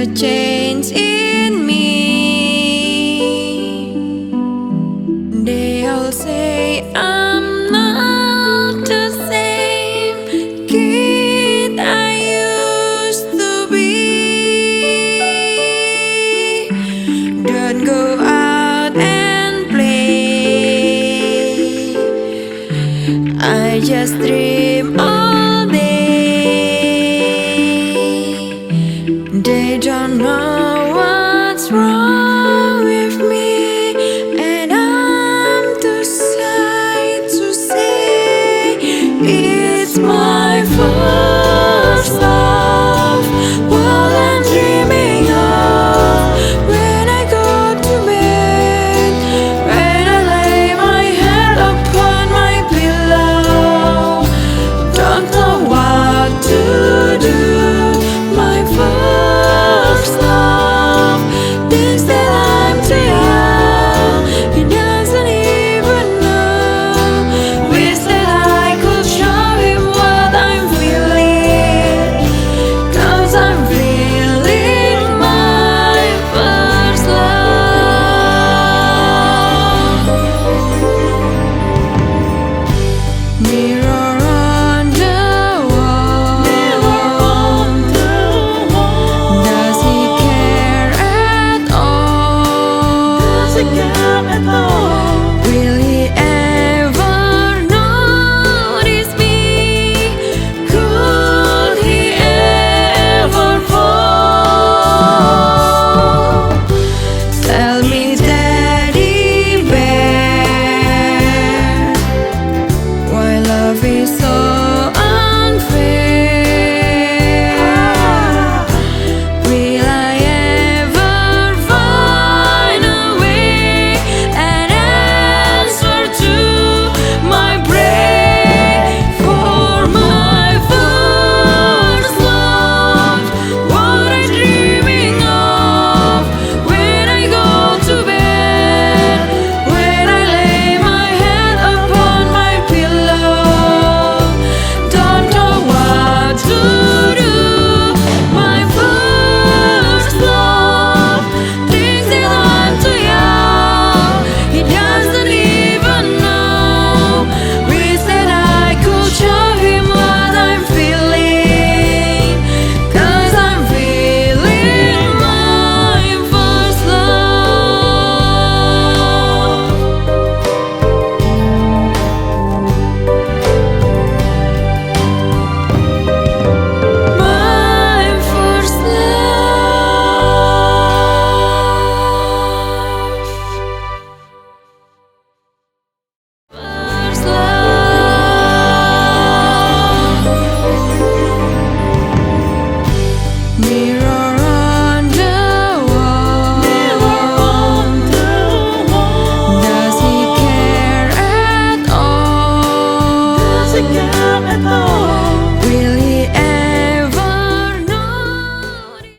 a change in me. They all say I'm not the same kid I used to be. Don't go out and play. I just dream all day. They don't know what's wrong with me, and I'm too shy to say it's my first love. What I'm dreaming of when I go to bed, when I lay my head upon my pillow, don't know what to do. My first love thinks that I'm too young. He doesn't even know. Wish that I could show him what I'm feeling, 'cause I'm feeling my first love. Mirror on the wall, does he care at all? Will he ever notice me? Could he ever fall? Tell me, Teddy bear, why love is so unfair? Will I ever find a way, an answer to my prayer for my first love? What I'm dreaming of when I go to bed, when I lay my head upon my pillow, don't know what to do. My first love thinks that I'm too young. He doesn't even know. Wish that I could show him what I'm feeling, 'cause I'm feeling my first love. My first love. Mirror on the wall, does he care at all?